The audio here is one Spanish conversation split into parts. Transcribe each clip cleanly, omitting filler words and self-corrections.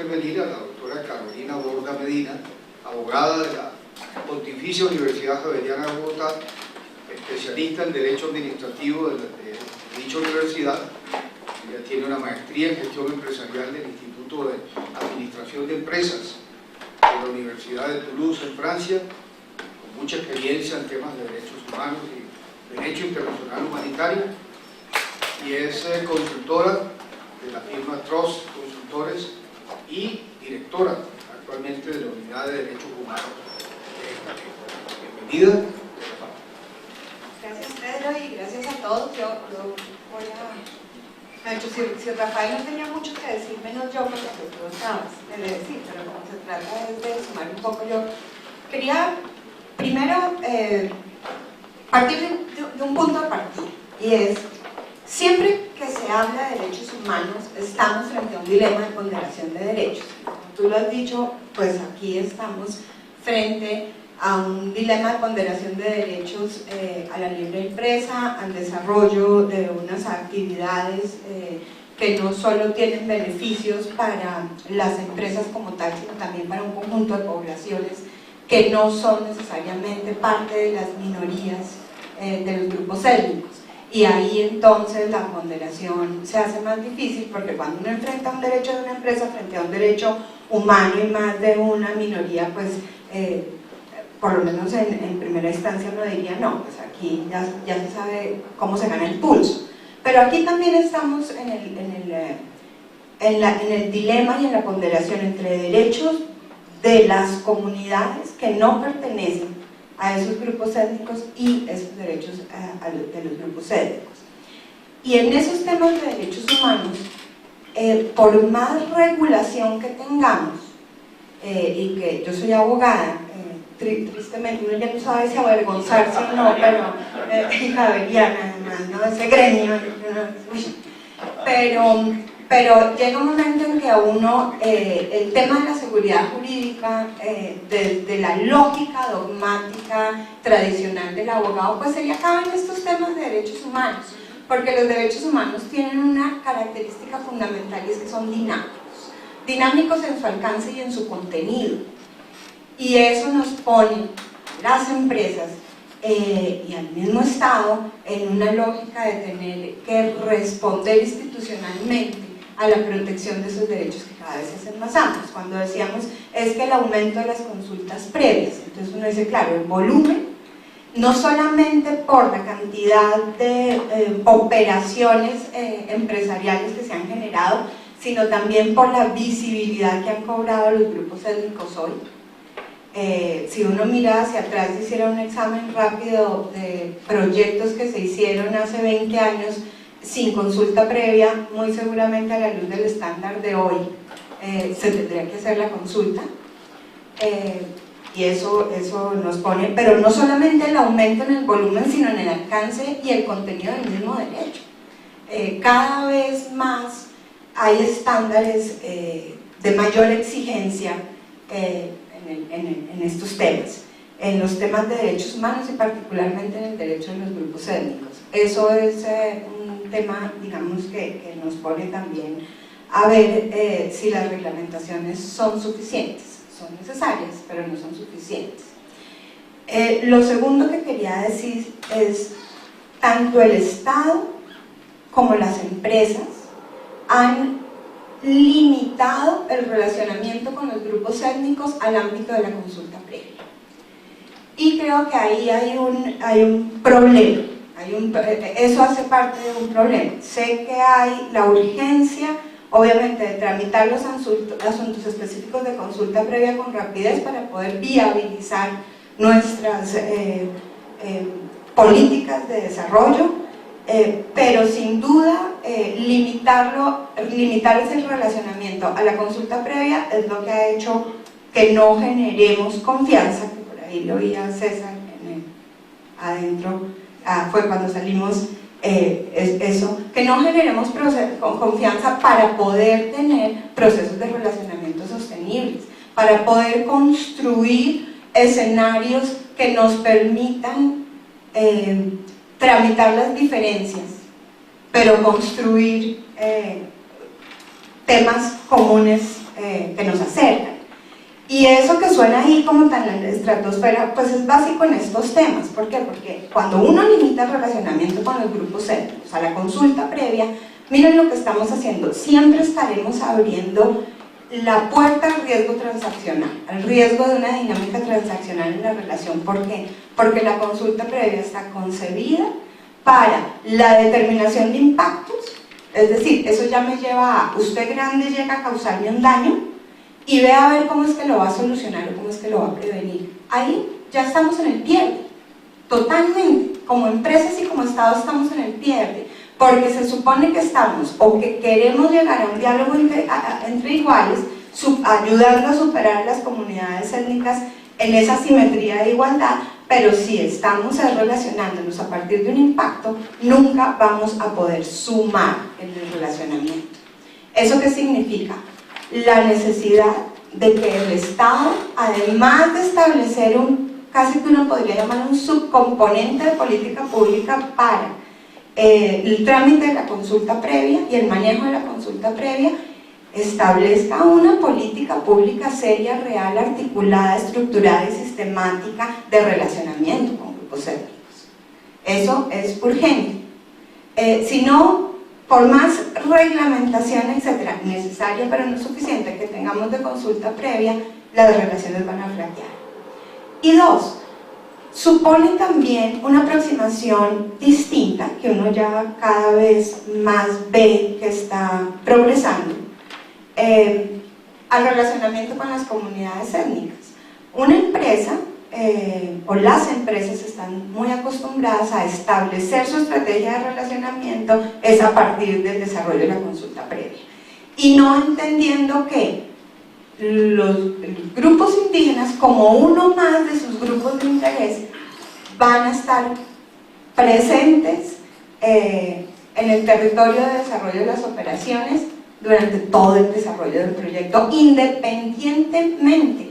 intervenir a la doctora Carolina Borda Medina, abogada de la Pontificia Universidad Javeriana de Bogotá, especialista en Derecho Administrativo de dicha universidad. Ella tiene una maestría en Gestión Empresarial del Instituto de Administración de Empresas de la Universidad de Toulouse, en Francia, con mucha experiencia en temas de derechos humanos y derecho internacional humanitario, y es consultora de la firma Trust Consultores y directora actualmente de la Unidad de Derechos Humanos. Bienvenida. Gracias, Pedro, y gracias a todos. Yo voy a... De hecho, si Rafael no tenía mucho que decir, menos yo, porque tú estabas de decir, pero como se trata es de sumar un poco, yo quería primero partir de un punto de partida, y es: siempre que se habla de derechos humanos, estamos frente a un dilema de ponderación de derechos. Como tú lo has dicho, pues aquí estamos frente a un dilema de ponderación de derechos a la libre empresa, al desarrollo de unas actividades que no solo tienen beneficios para las empresas como tal, sino también para un conjunto de poblaciones que no son necesariamente parte de las minorías de los grupos étnicos. Y ahí entonces la ponderación se hace más difícil, porque cuando uno enfrenta un derecho de una empresa frente a un derecho humano y más de una minoría, pues por lo menos en primera instancia uno diría no, pues aquí ya se sabe cómo se gana el pulso. Pero aquí también estamos en el dilema y en la ponderación entre derechos de las comunidades que no pertenecen a esos grupos étnicos y esos derechos de los grupos étnicos. Y en esos temas de derechos humanos, por más regulación que tengamos, y que yo soy abogada, tristemente uno ya no sabe si avergonzarse o no, pero javeriana además, ¿no? Ese gremio, pero llega un momento en que a uno el tema de la seguridad jurídica, de la lógica dogmática tradicional del abogado, pues se le acaban estos temas de derechos humanos, porque los derechos humanos tienen una característica fundamental, y es que son dinámicos en su alcance y en su contenido. Y eso nos pone las empresas y al mismo Estado en una lógica de tener que responder institucionalmente a la protección de esos derechos que cada vez se hacen más amplios. Cuando decíamos es que el aumento de las consultas previas, entonces uno dice, claro, el volumen, no solamente por la cantidad de operaciones empresariales que se han generado, sino también por la visibilidad que han cobrado los grupos étnicos hoy. Si uno mira hacia atrás y hiciera un examen rápido de proyectos que se hicieron hace 20 años sin consulta previa, muy seguramente a la luz del estándar de hoy se tendría que hacer la consulta, y eso nos pone, pero no solamente el aumento en el volumen, sino en el alcance y el contenido del mismo derecho. Cada vez más hay estándares de mayor exigencia en estos temas, en los temas de derechos humanos y particularmente en el derecho de los grupos étnicos. Eso es un tema, digamos, que nos pone también a ver si las reglamentaciones son suficientes. Son necesarias, pero no son suficientes. Lo segundo que quería decir es, tanto el Estado como las empresas han limitado el relacionamiento con los grupos étnicos al ámbito de la consulta previa. Y creo que ahí hay un problema, eso hace parte de un problema. Sé que hay la urgencia, obviamente, de tramitar los asuntos específicos de consulta previa con rapidez para poder viabilizar nuestras políticas de desarrollo, pero sin duda limitar ese relacionamiento a la consulta previa es lo que ha hecho que no generemos confianza, que por ahí lo oía César adentro, fue cuando salimos, eso, que no generemos confianza para poder tener procesos de relacionamiento sostenibles, para poder construir escenarios que nos permitan tramitar las diferencias, pero construir temas comunes que nos acercan. Y eso que suena ahí como tan en la estratosfera, pues es básico en estos temas. ¿Por qué? Porque cuando uno limita el relacionamiento con los grupos étnicos a la consulta previa, miren lo que estamos haciendo. Siempre estaremos abriendo la puerta al riesgo transaccional, al riesgo de una dinámica transaccional en la relación. ¿Por qué? Porque la consulta previa está concebida para la determinación de impactos, es decir, eso ya me lleva a usted grande llega a causarme un daño y ve a ver cómo es que lo va a solucionar o cómo es que lo va a prevenir. Ahí ya estamos en el pierde, totalmente, como empresas y como Estado estamos en el pierde, porque se supone que estamos o que queremos llegar a un diálogo entre iguales, ayudando a superar a las comunidades étnicas en esa simetría de igualdad, pero si estamos relacionándonos a partir de un impacto, nunca vamos a poder sumar en el relacionamiento. ¿Eso qué significa? La necesidad de que el Estado, además de establecer casi que uno podría llamar un subcomponente de política pública para el trámite de la consulta previa y el manejo de la consulta previa, establezca una política pública seria, real, articulada, estructurada y sistemática de relacionamiento con grupos étnicos. Eso es urgente. Si no, por más reglamentación, etcétera, necesaria pero no suficiente que tengamos de consulta previa, las relaciones van a flaquear. Y dos, supone también una aproximación distinta que uno ya cada vez más ve que está progresando al relacionamiento con las comunidades étnicas. Una empresa o las empresas están muy acostumbradas a establecer su estrategia de relacionamiento es a partir del desarrollo de la consulta previa y no entendiendo que los grupos indígenas como uno más de sus grupos de interés van a estar presentes en el territorio de desarrollo de las operaciones durante todo el desarrollo del proyecto, independientemente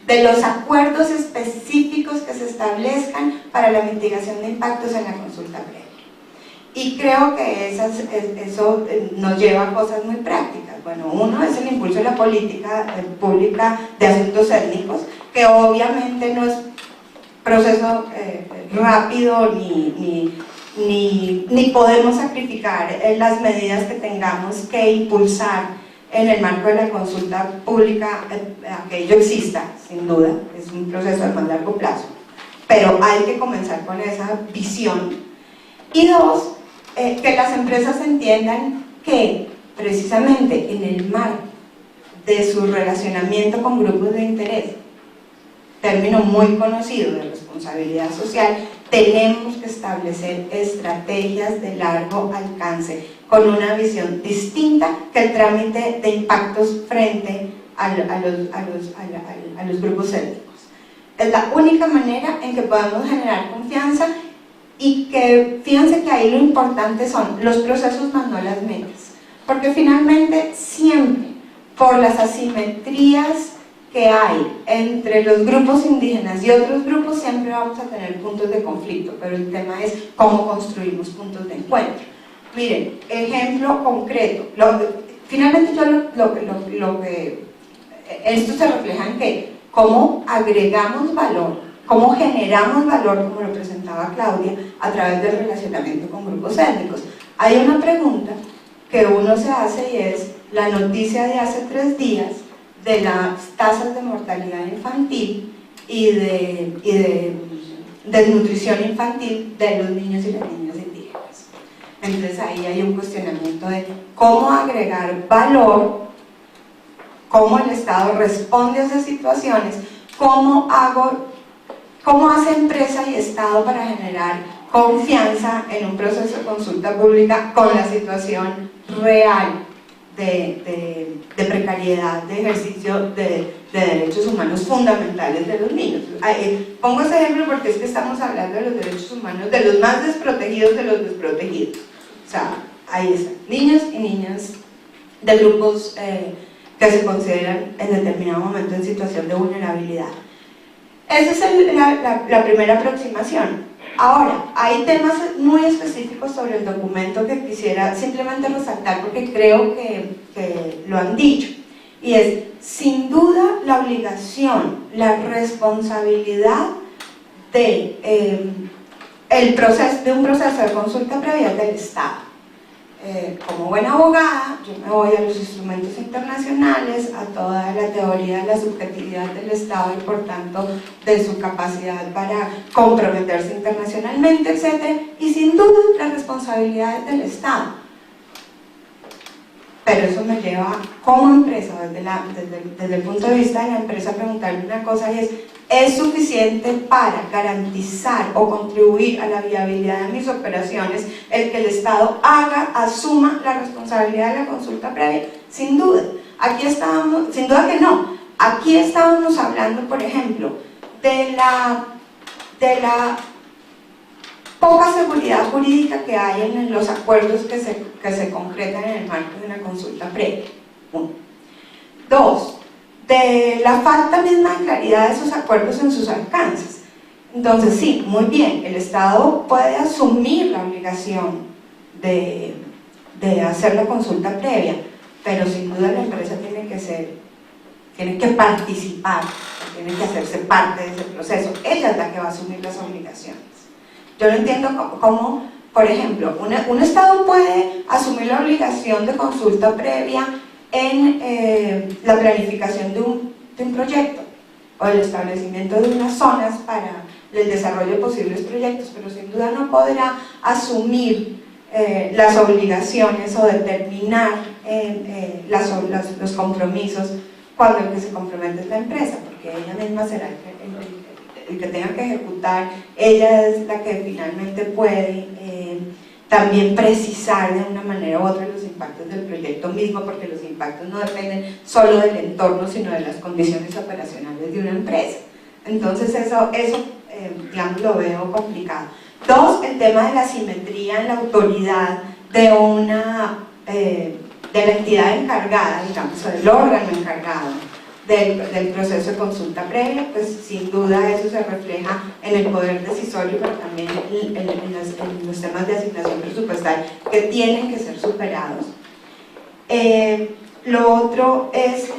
de los acuerdos específicos que se establezcan para la mitigación de impactos en la consulta previa. Y creo que eso nos lleva a cosas muy prácticas. Bueno, uno es el impulso de la política pública de asuntos étnicos, que obviamente no es proceso rápido ni podemos sacrificar las medidas que tengamos que impulsar en el marco de la consulta pública, aquello exista, sin duda, es un proceso de más largo plazo, pero hay que comenzar con esa visión. Y dos, que las empresas entiendan que precisamente en el marco de su relacionamiento con grupos de interés, término muy conocido de responsabilidad social, tenemos que establecer estrategias de largo alcance con una visión distinta que el trámite de impactos frente a los grupos étnicos. Es la única manera en que podemos generar confianza y que fíjense que ahí lo importante son los procesos más no las metas, porque finalmente siempre por las asimetrías que hay entre los grupos indígenas y otros grupos siempre vamos a tener puntos de conflicto, pero el tema es cómo construimos puntos de encuentro. Miren, ejemplo concreto, finalmente esto se refleja en que cómo agregamos valor, cómo generamos valor, como lo presentaba Claudia, a través del relacionamiento con grupos étnicos. Hay una pregunta que uno se hace y es la noticia de hace 3 días de las tasas de mortalidad infantil y de desnutrición infantil de los niños y las niñas indígenas. Entonces ahí hay un cuestionamiento de cómo agregar valor, cómo el Estado responde a esas situaciones, cómo hace empresa y Estado para generar confianza en un proceso de consulta pública con la situación real de precariedad, de ejercicio de derechos humanos fundamentales de los niños. Pongo ese ejemplo porque es que estamos hablando de los derechos humanos de los más desprotegidos de los desprotegidos. O sea, ahí están, niños y niñas de grupos que se consideran en determinado momento en situación de vulnerabilidad. Esa es la primera aproximación. Ahora, hay temas muy específicos sobre el documento que quisiera simplemente resaltar porque creo que lo han dicho. y es, sin duda, la obligación, la responsabilidad de, de un proceso de consulta previa del Estado. Como buena abogada, yo me voy a los instrumentos internacionales, a toda la teoría de la subjetividad del Estado y por tanto de su capacidad para comprometerse internacionalmente, etc. Y sin duda la responsabilidad es del Estado. Pero eso me lleva como empresa, desde el punto de vista de la empresa, a preguntarme una cosa y ¿es suficiente para garantizar o contribuir a la viabilidad de mis operaciones el que el Estado asuma la responsabilidad de la consulta previa? Sin duda. Aquí estábamos, sin duda que no. Aquí estábamos hablando, por ejemplo, de la poca seguridad jurídica que hay en los acuerdos que se concretan en el marco de una consulta previa. 1. 2. De la falta misma de claridad de esos acuerdos en sus alcances. Entonces sí, muy bien, el Estado puede asumir la obligación de hacer la consulta previa, pero sin duda la empresa tiene que participar, tiene que hacerse parte de ese proceso. Ella es la que va a asumir las obligaciones. Yo no entiendo cómo, por ejemplo, un Estado puede asumir la obligación de consulta previa en la planificación de un proyecto o el establecimiento de unas zonas para el desarrollo de posibles proyectos, pero sin duda no podrá asumir las obligaciones o determinar los compromisos cuando el que se compromete es la empresa, porque ella misma será el que tenga que ejecutar, ella es la que finalmente puede también precisar de una manera u otra los impactos del proyecto mismo, porque los impactos no dependen solo del entorno, sino de las condiciones operacionales de una empresa. Entonces eso digamos, lo veo complicado. 2, el tema de la asimetría en la autoridad de la entidad encargada, digamos, o del órgano encargado del proceso de consulta previa, pues sin duda eso se refleja en el poder decisorio, pero también en los temas de asignación presupuestal que tienen que ser superados. Lo otro es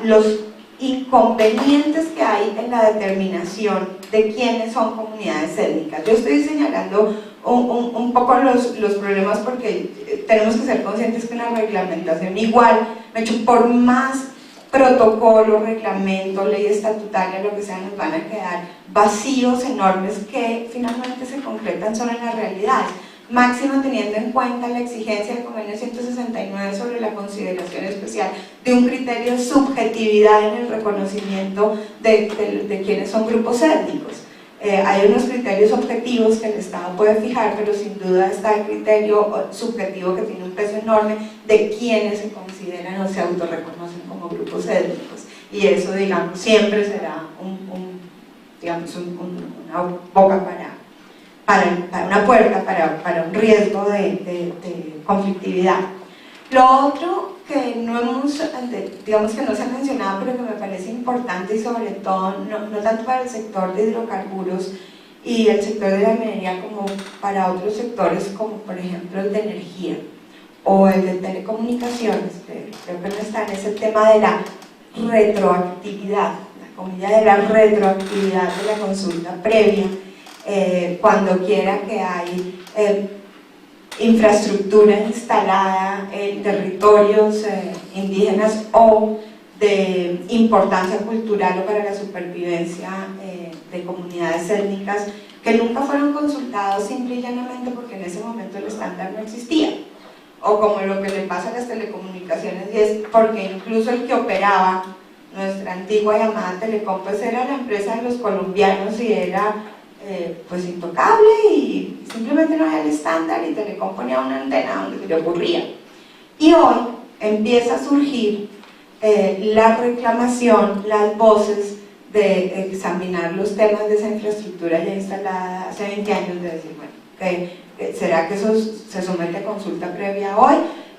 los inconvenientes que hay en la determinación de quiénes son comunidades étnicas. Yo estoy señalando un poco los problemas porque tenemos que ser conscientes que una reglamentación igual, por más protocolo, reglamento, ley estatutaria, lo que sea, nos van a quedar vacíos enormes que finalmente se concretan solo en las realidades, máximo teniendo en cuenta la exigencia del convenio 169 sobre la consideración especial de un criterio de subjetividad en el reconocimiento de quienes son grupos étnicos. Hay unos criterios objetivos que el Estado puede fijar, pero sin duda está el criterio subjetivo que tiene un peso enorme de quienes se consideran o se autorreconocen como grupos étnicos, y eso, digamos, siempre será una boca para una puerta para un riesgo de conflictividad. Lo otro que no digamos que no se ha mencionado, pero que me parece importante, y sobre todo no tanto para el sector de hidrocarburos y el sector de la minería como para otros sectores, como por ejemplo el de energía o el de telecomunicaciones, creo que no está en ese tema de la retroactividad, la comilla de la retroactividad de la consulta previa, cuando quiera que hay infraestructura instalada en territorios indígenas o de importancia cultural o para la supervivencia de comunidades étnicas que nunca fueron consultados simple y llanamente porque en ese momento el estándar no existía, o como lo que le pasa a las telecomunicaciones, y es porque incluso el que operaba nuestra antigua llamada Telecom pues era la empresa de los colombianos y era pues intocable y simplemente no había el estándar, y Telecom ponía una antena donde se le ocurría. Y hoy empieza a surgir la reclamación, las voces de examinar los temas de esa infraestructura ya instalada hace 20 años, de decir, bueno, ¿será que eso se somete a consulta previa hoy?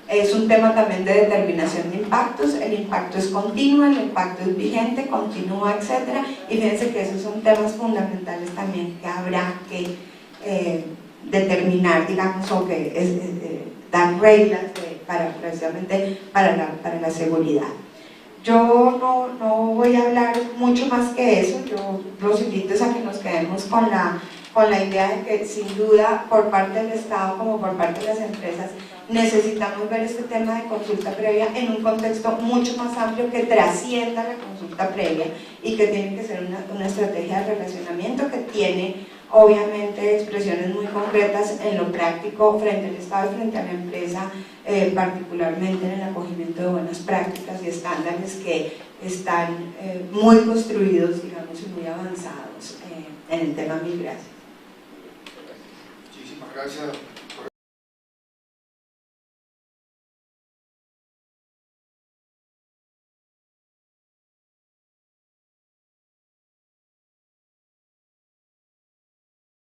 Es un tema también de determinación de impactos, el impacto es continuo, el impacto es vigente, continúa, etc. Y fíjense que esos son temas fundamentales también que habrá que determinar, digamos, o que dar reglas precisamente para la seguridad. Yo no voy a hablar mucho más que eso. Yo los invito a que nos quedemos con la idea de que sin duda por parte del Estado como por parte de las empresas necesitamos ver este tema de consulta previa en un contexto mucho más amplio que trascienda la consulta previa y que tiene que ser una estrategia de relacionamiento que tiene obviamente expresiones muy concretas en lo práctico frente al Estado y frente a la empresa, particularmente en el acogimiento de buenas prácticas y estándares que están muy construidos, digamos, y muy avanzados en el tema migración. Muchísimas gracias.